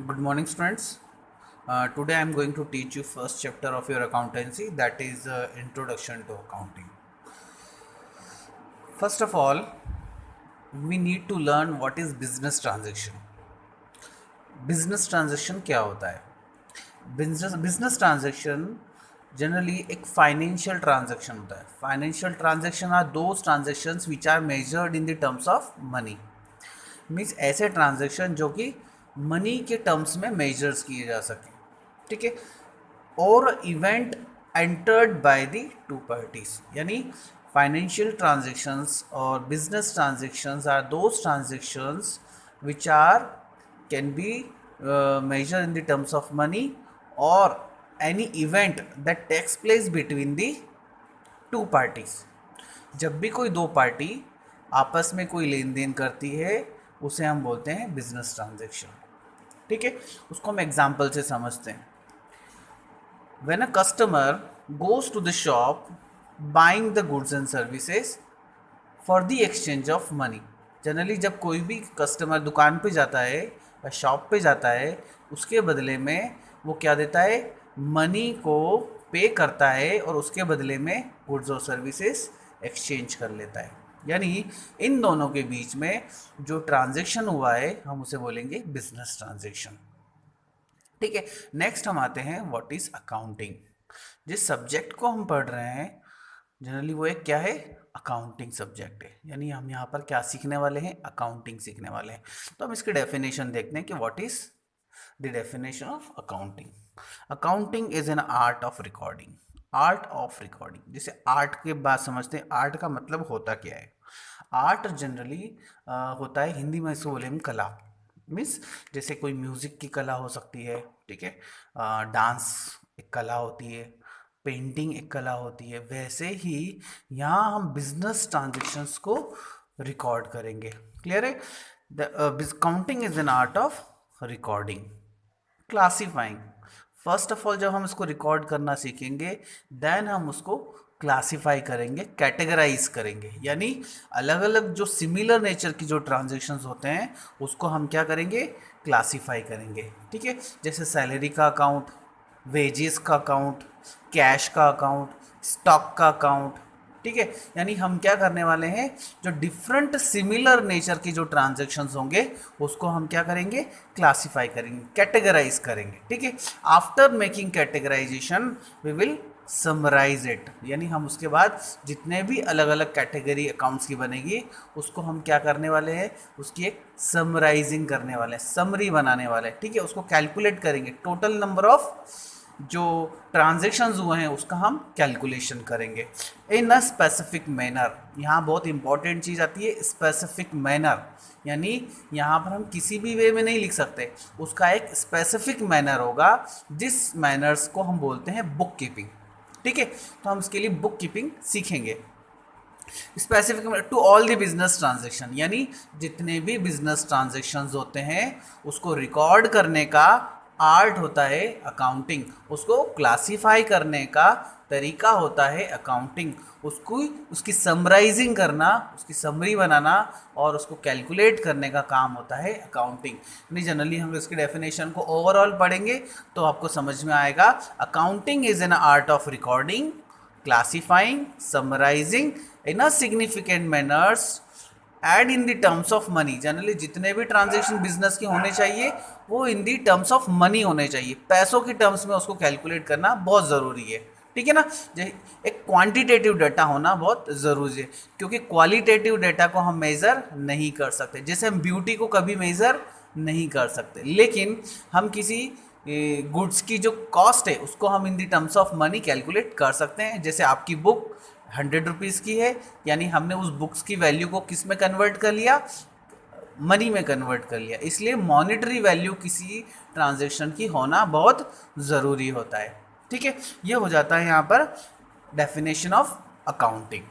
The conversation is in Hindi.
Good morning, students. Today I am going to teach you first chapter of your accountancy, that is Introduction to Accounting. First of all, we need to learn what is business transaction. Business transaction क्या होता है? Business transaction generally एक financial transaction होता है. Financial transaction are those transactions which are measured in the terms of money. Means ऐसे ट्रांजेक्शन जो कि मनी के टर्म्स में मेजर्स किए जा सकें, ठीक है, और event entered by the two parties. यानी फाइनेंशियल ट्रांजेक्शन्स और business transactions are those transactions which are can be measure in the terms of money और any event that takes place between the two parties. जब भी कोई दो पार्टी आपस में कोई लेन देन करती है उसे हम बोलते हैं बिजनेस ट्रांजेक्शन, ठीक है. उसको हम एग्जाम्पल से समझते हैं. When a customer goes to the shop buying the goods and services for the exchange of money. Generally जब कोई भी कस्टमर दुकान पे जाता है या शॉप पे जाता है, उसके बदले में वो क्या देता है, मनी को पे करता है और उसके बदले में गुड्स और सर्विसेज एक्सचेंज कर लेता है. यानी इन दोनों के बीच में जो ट्रांजैक्शन हुआ है हम उसे बोलेंगे बिजनेस ट्रांजैक्शन, ठीक है. नेक्स्ट हम आते हैं व्हाट इज अकाउंटिंग. जिस सब्जेक्ट को हम पढ़ रहे हैं जनरली वो एक क्या है, अकाउंटिंग सब्जेक्ट है. यानी हम यहाँ पर क्या सीखने वाले हैं, अकाउंटिंग सीखने वाले हैं. तो हम इसकी डेफिनेशन देखते हैं कि what is the definition of accounting. Accounting is an art of recording. Art of recording, जैसे आर्ट के बाद समझते हैं आर्ट का मतलब होता क्या है. आर्ट जनरली होता है, हिंदी में इसको बोले हम कला. मीन्स जैसे कोई म्यूज़िक की कला हो सकती है, ठीक है, डांस एक कला होती है, पेंटिंग एक कला होती है. वैसे ही यहाँ हम बिजनेस ट्रांजेक्शन्स को रिकॉर्ड करेंगे. क्लियर है. The counting is an art of recording. Classifying, first of all जब हम इसको रिकॉर्ड करना सीखेंगे देन हम उसको क्लासीफाई करेंगे, कैटेगराइज करेंगे. यानी अलग अलग जो सिमिलर नेचर की जो ट्रांजेक्शन्स होते हैं उसको हम क्या करेंगे, क्लासीफाई करेंगे, ठीक है. जैसे सैलरी का अकाउंट, वेजेस का अकाउंट, कैश का अकाउंट, स्टॉक का अकाउंट, ठीक है. यानी हम क्या करने वाले हैं, जो डिफरेंट सिमिलर नेचर की जो ट्रांजैक्शंस होंगे उसको हम क्या करेंगे, क्लासिफाई करेंगे, कैटेगराइज करेंगे, ठीक है. After making categorisation we will summarise it. यानी हम उसके बाद जितने भी अलग अलग कैटेगरी अकाउंट्स की बनेगी उसको हम क्या करने वाले हैं, उसकी एक समराइजिंग करने वाले हैं, समरी बनाने वाले हैं, ठीक है. उसको कैलकुलेट करेंगे, टोटल नंबर ऑफ जो ट्रांजेक्शन्स हुए हैं उसका हम कैलकुलेशन करेंगे इन अ स्पेसिफिक मैनर. यहाँ बहुत इंपॉर्टेंट चीज़ आती है, स्पेसिफिक मैनर. यानी यहाँ पर हम किसी भी वे में नहीं लिख सकते, उसका एक स्पेसिफिक मैनर होगा जिस मैनर्स को हम बोलते हैं बुक कीपिंग, ठीक है. तो हम इसके लिए बुक कीपिंग सीखेंगे. Specific to all the business transaction, यानी जितने भी बिजनेस ट्रांजेक्शन्स होते हैं उसको रिकॉर्ड करने का आर्ट होता है अकाउंटिंग. उसको क्लासिफाई करने का तरीका होता है अकाउंटिंग. उसको उसकी समराइजिंग करना, उसकी समरी बनाना और उसको कैलकुलेट करने का काम होता है अकाउंटिंग. यानी जनरली हम इसकी डेफिनेशन को ओवरऑल पढ़ेंगे तो आपको समझ में आएगा. Accounting is an art of recording, classifying, summarising in a significant manners and in the terms of money. Generally जितने भी ट्रांजेक्शन बिजनेस के होने चाहिए वो in the terms of money होने चाहिए, पैसों के टर्म्स में उसको कैलकुलेट करना बहुत ज़रूरी है, ठीक है ना. एक क्वांटिटेटिव डाटा होना बहुत ज़रूरी है क्योंकि क्वालिटेटिव डाटा को हम मेज़र नहीं कर सकते. जैसे हम ब्यूटी को कभी मेज़र नहीं कर सकते, लेकिन हम किसी गुड्स की जो कॉस्ट है उसको हम इन the terms of money calculate कर सकते हैं. जैसे आपकी बुक 100 रुपीज़ की है, यानी हमने उस बुक्स की वैल्यू को किस में कन्वर्ट कर लिया, मनी में कन्वर्ट कर लिया. इसलिए मॉनेटरी वैल्यू किसी ट्रांजैक्शन की होना बहुत ज़रूरी होता है, ठीक है. ये हो जाता है यहाँ पर डेफिनेशन ऑफ अकाउंटिंग.